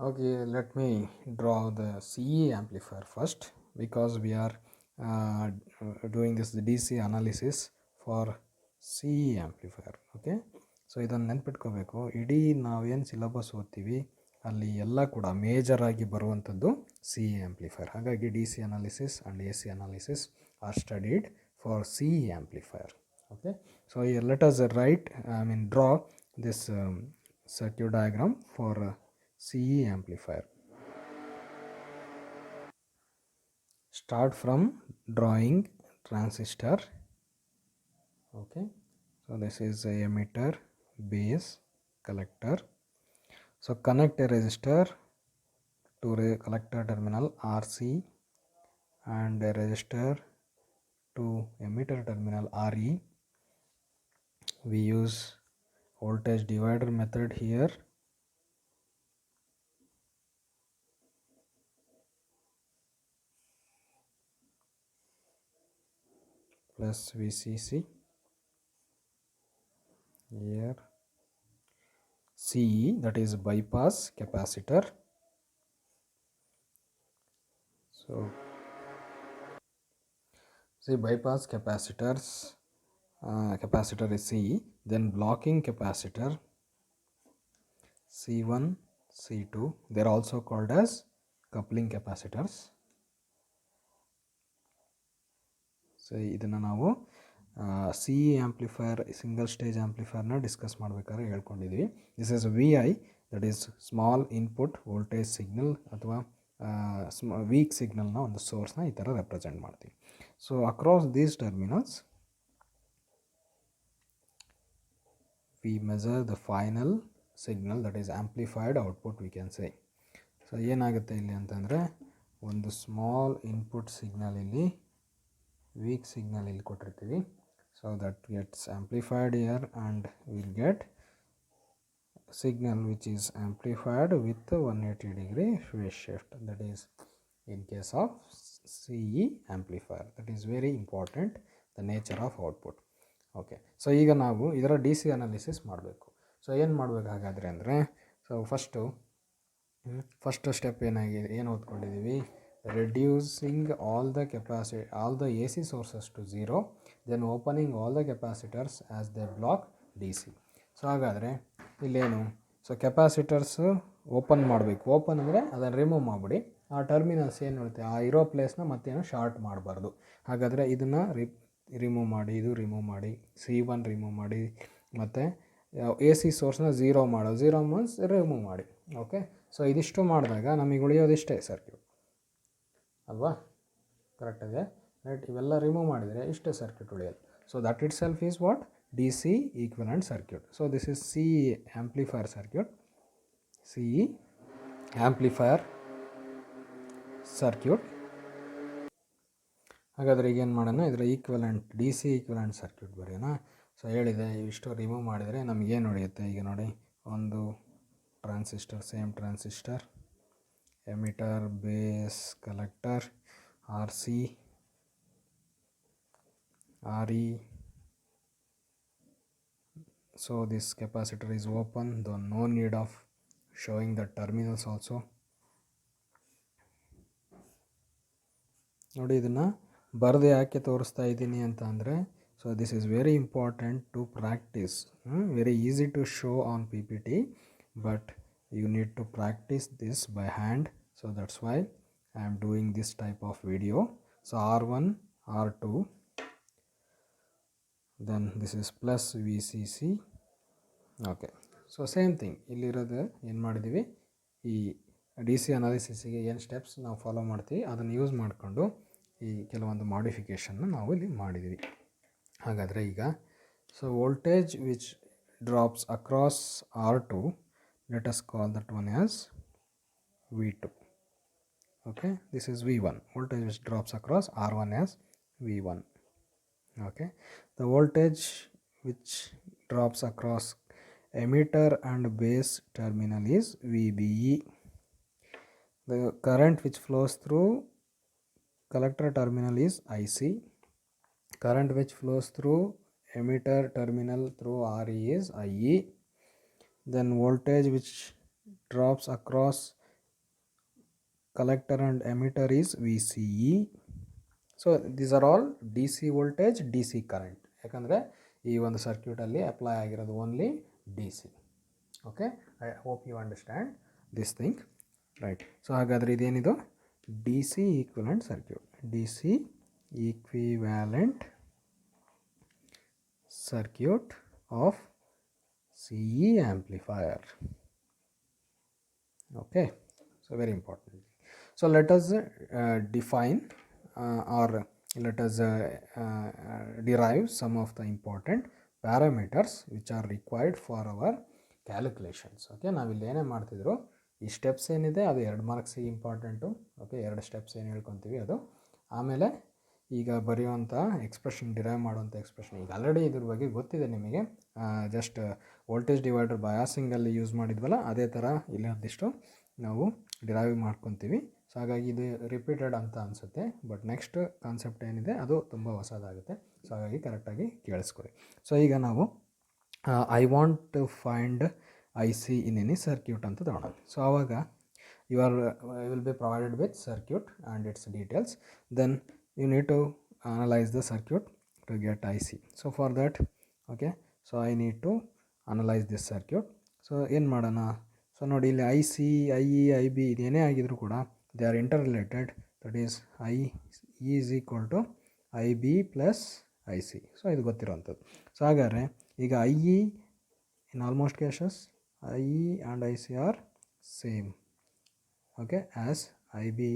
Okay, let me draw the CE amplifier first because we are doing this DC analysis for CE amplifier. Okay, so ಇದನ್ನು ನೆನ್ಪಿಟ್ಕೋಬೇಕು. ಇಡೀ ನಾವೇನು syllabus ಓದ್ತೀವಿ ಅಲ್ಲಿ ಎಲ್ಲ ಕೂಡ ಮೇಜರ್ ಆಗಿ ಬರುವಂಥದ್ದು ಸಿ ಇ ಆಂಪ್ಲಿಫೈರ್. ಹಾಗಾಗಿ D C analysis and A C analysis are studied for C E amplifier. Okay, so let us draw this circuit diagram for CE amplifier. Start from drawing transistor. Okay, so this is a emitter, base, collector. So connect a resistor to a collector terminal RC and a resistor to emitter terminal RE. We use voltage divider method here. Plus VCC here. CE, that is bypass capacitor. So see, bypass capacitors, capacitor is CE, then blocking capacitor C1, C2, they are also called as coupling capacitors. So ಇದನ್ನು ನಾವು C E amplifier single stage ಆಂಪ್ಲಿಫೈರ್ನ discuss ಮಾಡಬೇಕಾದ್ರೆ ಹೇಳ್ಕೊಂಡಿದ್ವಿ. This is V I, that is small input voltage signal ಅಥವಾ weak ಸಿಗ್ನಲ್ನ ಒಂದು ಸೋರ್ಸ್ನ ಈ ಥರ ರೆಪ್ರೆಸೆಂಟ್ ಮಾಡ್ತೀವಿ. So across these terminals we measure the final signal, that is amplified output we can say. So ಏನಾಗುತ್ತೆ ಇಲ್ಲಿ ಅಂತಂದರೆ ಒಂದು ಸ್ಮಾಲ್ ಇನ್ಪುಟ್ ಸಿಗ್ನಲ್ ಇಲ್ಲಿ ವೀಕ್ ಸಿಗ್ನಲ್ ಇಲ್ಲಿ ಕೊಟ್ಟಿರ್ತೀವಿ. So that gets amplified year and will get signal which is amplified with 180 degree phase shift, that is in case of CE amplifier. That is very important, the nature of output. Okay, so ಈಗ ನಾವು ಇದರ D C analysis ಮಾಡಬೇಕು. So ಏನು ಮಾಡಬೇಕು ಹಾಗಾದರೆ ಅಂದರೆ, so first step ಏನು ಓದ್ಕೊಂಡಿದ್ದೀವಿ, reducing all the A C sources to zero, then opening all the capacitors as the block D C. So ಹಾಗಾದರೆ ಇಲ್ಲೇನು, ಸೊ ಕೆಪಾಸಿಟರ್ಸು ಓಪನ್ ಮಾಡಬೇಕು. ಓಪನ್ ಅಂದರೆ ಅದನ್ನು ರಿಮೂವ್ ಮಾಡಿಬಿಡಿ. ಆ ಟರ್ಮಿನಲ್ಸ್ ಏನು ಇರುತ್ತೆ ಆ ಇರೋ ಪ್ಲೇಸ್ನ ಮತ್ತೇನು ಶಾರ್ಟ್ ಮಾಡಬಾರ್ದು. ಹಾಗಾದರೆ ಇದನ್ನು ರಿಮೂವ್ ಮಾಡಿ, ಇದು ರಿಮೂವ್ ಮಾಡಿ, C1 ರಿಮೂವ್ ಮಾಡಿ, ಮತ್ತು ಎ ಸಿ ಸೋರ್ಸ್ನ ಝೀರೋ ಮೀನ್ಸ್ ರಿಮೂವ್ ಮಾಡಿ. ಓಕೆ, ಸೊ ಇದಿಷ್ಟು ಮಾಡಿದಾಗ ನಮಗೆ ಉಳಿಯೋದಿಷ್ಟೇ ಸರ್ಕ್ಯೂಟ್ ಅಲ್ವಾ, ಕರೆಕ್ಟಾಗಿದೆ ರೈಟ್. ಇವೆಲ್ಲ ರಿಮೂವ್ ಮಾಡಿದರೆ ಇಷ್ಟೇ ಸರ್ಕ್ಯೂಟ್ ಉಳಿಯೋದು. So that itself is what, D C equivalent circuit. So this is C amplifier circuit, C amplifier circuit. ಹಾಗಾದರೆ ಈಗೇನು ಮಾಡೋಣ, ಇದರ equivalent D C equivalent circuit ಬರೆಯೋಣ. ಸೊ ಹೇಳಿದೆ ಇಷ್ಟು ರಿಮೂವ್ ಮಾಡಿದರೆ ನಮಗೇನು ಉಳಿಯುತ್ತೆ, ಈಗ ನೋಡಿ ಒಂದು transistor, same transistor, emitter, base, collector, R C, R E. So this capacitor is open, the no need of showing the terminals also. ನೋಡಿ ಇದನ್ನು ಬರೆದು ಯಾಕೆ ತೋರಿಸ್ತಾ ಇದ್ದೀನಿ ಅಂತ ಅಂದರೆ, so this is very important to practise. Very easy to show on P P T, but you need to practise this by hand. So that's why I am doing this type of video. So R1, R2, then this is plus V C C. Okay, so same thing ಇಲ್ಲಿರೋದು ಏನು ಮಾಡಿದ್ದೀವಿ, ಈ D C ಅನಾಲಿಸಿಸಿಗೆ ಏನು steps ನಾವು follow ಮಾಡ್ತೀವಿ ಅದನ್ನು use ಮಾಡಿಕೊಂಡು ಈ ಕೆಲವೊಂದು ಮಾಡಿಫಿಕೇಷನ್ನ ನಾವು ಇಲ್ಲಿ ಮಾಡಿದ್ದೀವಿ. ಹಾಗಾದರೆ ಈಗ, so voltage which drops across R2, let us call that one as V2. Okay, this is V1, voltage which drops across R1 as V1. Okay, the voltage which drops across emitter and base terminal is VBE. The current which flows through collector terminal is IC. Current which flows through emitter terminal through RE is IE. Then voltage which drops across collector and emitter is VCE. So these are all D C voltage, D C current. ಯಾಕಂದರೆ ಈ ಒಂದು ಸರ್ಕ್ಯೂಟಲ್ಲಿ apply ಆಗಿರೋದು only D C. Okay, I hope you understand this thing, right. So ಹಾಗಾದರೆ ಇದೇನಿದು D C equivalent circuit, D C equivalent circuit of CE amplifier. Okay, so very important. So let us define or let us derive some of the important parameters which are required for our calculations. Okay, ನಾವಿಲ್ಲಿ ಏನೇ ಮಾಡ್ತಿದ್ರು ಈ steps ಏನಿದೆ ಅದು 2 ಮಾರ್ಕ್ಸಿಗೆ important. Okay, 2 steps ಏನು ಹೇಳ್ಕೊತೀವಿ ಅದು. ಆಮೇಲೆ ಈಗ ಬರೆಯುವಂಥ ಎಕ್ಸ್ಪ್ರೆಷನ್, ಡಿರೈವ್ ಮಾಡುವಂಥ ಎಕ್ಸ್ಪ್ರೆಷನ್ ಈಗ ಆಲ್ರೆಡಿ ಇದ್ರ ಬಗ್ಗೆ ಗೊತ್ತಿದೆ ನಿಮಗೆ. ಜಸ್ಟ್ ವೋಲ್ಟೇಜ್ ಡಿವೈಡರ್ ಬಯಾಸಿಂಗಲ್ಲಿ ಯೂಸ್ ಮಾಡಿದ್ವಲ್ಲ ಅದೇ ಥರ ಇಲ್ಲಿ ಒಂದಿಷ್ಟು ನಾವು ಡಿರೈವ್ ಮಾಡ್ಕೊತೀವಿ. ಸೊ ಹಾಗಾಗಿ ಇದು ರಿಪೀಟೆಡ್ ಅಂತ ಅನಿಸುತ್ತೆ, ಬಟ್ ನೆಕ್ಸ್ಟ್ ಕಾನ್ಸೆಪ್ಟ್ ಏನಿದೆ ಅದು ತುಂಬ ಹೊಸದಾಗುತ್ತೆ. ಸೊ ಹಾಗಾಗಿ ಕರೆಕ್ಟಾಗಿ ಕೇಳಿಸ್ಕೊಡಿ. ಸೊ ಈಗ ನಾವು I want to find I C in any circuit ಅಂತ ತಗೊಳ್ಳೋಣ. ಸೊ ಆವಾಗ you are will be provided with circuit and its details. Then you need to analyze the circuit to get IC. So for that, okay, so I need to analyze this circuit. So ಏನು ಮಾಡೋಣ, so ನೋಡಿ ಇಲ್ಲಿ I C, I E, I B ಇದೇನೇ ಆಗಿದ್ರು ಕೂಡ they are inter related. That is I E is equal to I B plus I C. So ಇದು ಗೊತ್ತಿರೋವಂಥದ್ದು. So ಹಾಗಾದರೆ ಈಗ I E in almost cases I E and I C are same. Okay, as I B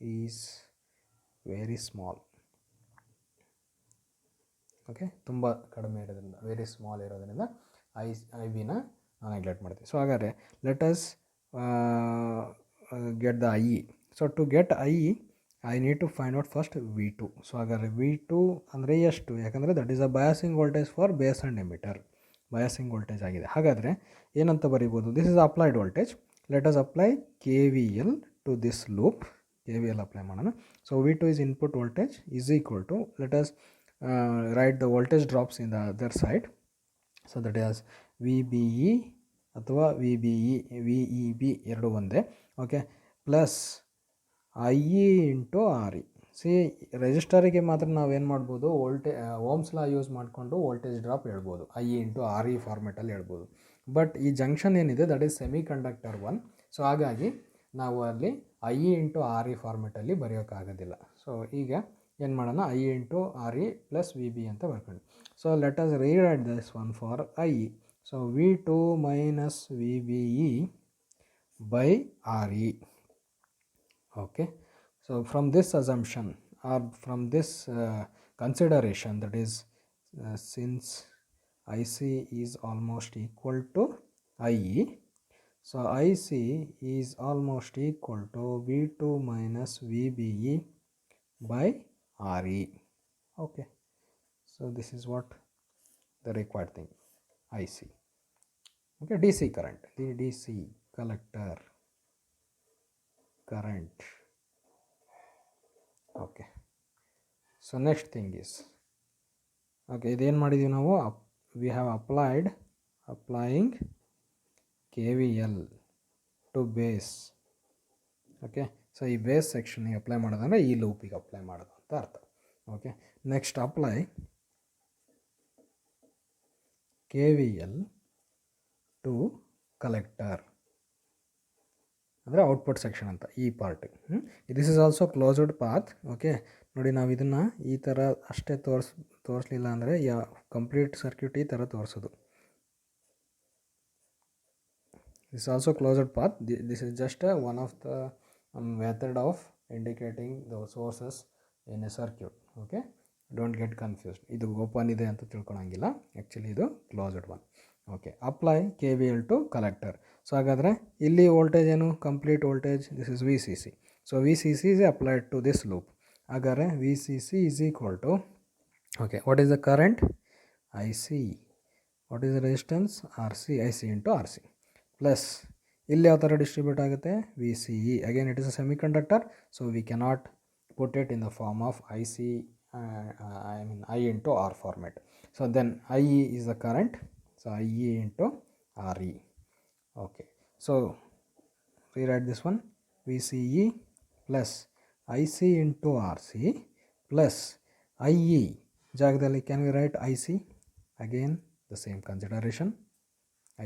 is very small. Okay, ತುಂಬ ಕಡಿಮೆ ಇರೋದ್ರಿಂದ, very small ಇರೋದ್ರಿಂದ I ಬಿನ neglect ಮಾಡ್ತೀವಿ. ಸೊ ಹಾಗಾದರೆ let us get the I E. So to get I E I need to find out first V two. So ಹಾಗಾದರೆ V two ಅಂದರೆ ಎಷ್ಟು, ಯಾಕಂದರೆ that is a biasing voltage for base and emitter. Biasing voltage ಆಗಿದೆ. ಹಾಗಾದರೆ ಏನಂತ ಬರೀಬೋದು, this is applied voltage. Let us apply K V L to this loop. KVL apply ಮಾಡೋಣ. So V2 is input voltage is equal to, let us write the voltage drops in the other side. So that is VBE ಅಥವಾ VEB ಎರಡು ಒಂದೇ. Okay, plus IE into RE. C ರೆಜಿಸ್ಟರಿಗೆ ಮಾತ್ರ ನಾವೇನು ಮಾಡ್ಬೋದು, Ohm's law use ಮಾಡಿಕೊಂಡು voltage drop ಹೇಳ್ಬೋದು, IE into RE ಫಾರ್ಮೆಟಲ್ಲಿ ಹೇಳ್ಬೋದು. ಬಟ್ ಈ ಜಂಕ್ಷನ್ ಏನಿದೆ that is semi conductor 1. So ಹಾಗಾಗಿ ನಾವು ಅಲ್ಲಿ I E into R E ಫಾರ್ಮೆಟಲ್ಲಿ ಬರೆಯೋಕ್ಕಾಗೋದಿಲ್ಲ. ಸೊ ಈಗ ಏನು ಮಾಡೋಣ, I E into R E plus V B ಅಂತ ಬರ್ಕೊಂಡು. So let us rewrite this one for I E. So we two minus V B E by R E. Okay, so from this assumption or from this consideration, that is since I C is almost equal to I E, so IC is almost equal to V2 minus VBE by RE. Okay, so this is what the required thing, IC. Okay, DC current, the DC collector current. Okay, so next thing is, okay, then ಮಾಡಿದೀವಿ ನಾವು, we have applying KVL to base. Okay, so ಈ base ಸೆಕ್ಷನ್ಗೆ apply ಮಾಡೋದಂದರೆ ಈ ಲೂಪಿಗೆ apply ಮಾಡೋದು ಅಂತ ಅರ್ಥ. Okay, next apply KVL to collector ಅಂದರೆ ಔಟ್ಪುಟ್ ಸೆಕ್ಷನ್ ಅಂತ ಈ ಪಾರ್ಟಿಗೆ. This is also closed path. Okay, ನೋಡಿ ನಾವು ಇದನ್ನು ಈ ಥರ ಅಷ್ಟೇ ತೋರಿಸ್ಲಿಲ್ಲ ಅಂದರೆ ಕಂಪ್ಲೀಟ್ ಸರ್ಕ್ಯೂಟ್ ಈ ಥರ ತೋರಿಸೋದು. This is also closed path. This is just one of the method of indicating the sources in a circuit. Okay, don't get confused. ಇದು ಓಪನ್ ಇದೆ ಅಂತ ತಿಳ್ಕೊಳಂಗಿಲ್ಲ, ಆ್ಯಕ್ಚುಲಿ ಇದು closed one. Okay, apply KVL to collector. So ಹಾಗಾದರೆ ಇಲ್ಲಿ voltage ಏನು, complete voltage, this is VCC. So VCC is applied to this loop. ಹಾಗಾದರೆ VCC is equal to, okay, what is the current? IC. What is the resistance? RC. IC into RC. Plus ಇಲ್ಲಿ ಯಾವ ಥರ distribute ಆಗುತ್ತೆ, VCE. Again it is a semiconductor, so we cannot put it in the form of I into R format. So then IE is the current, so IE into RE. Okay, so rewrite this one, VCE plus IC into RC plus IE ಜಾಗದಲ್ಲಿ can we write IC? Again the same consideration.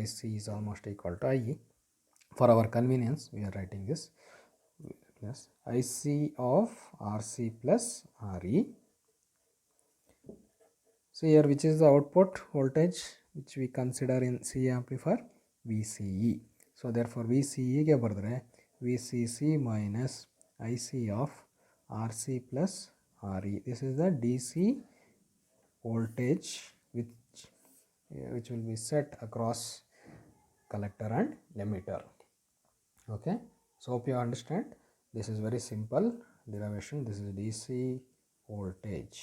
IC is almost equal to IE. For our convenience we are writing this plus IC of RC plus RE. So here which is the output voltage which we consider in C amplifier? VCE. So therefore VCE ಗೆ ಬರೆದ್ರೆ VCC minus IC of RC plus RE. This is the DC voltage which will be set across collector and emitter. Okay, so hope you understand. This is very simple derivation. This is DC voltage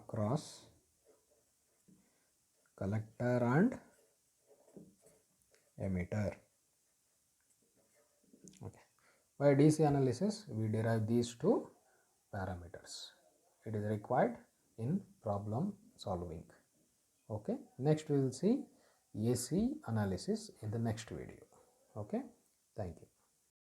across collector and emitter. Okay, by DC analysis we derive these two parameters. It is required in problem solving. Okay, next we will see AC analysis in the next video. Okay, thank you.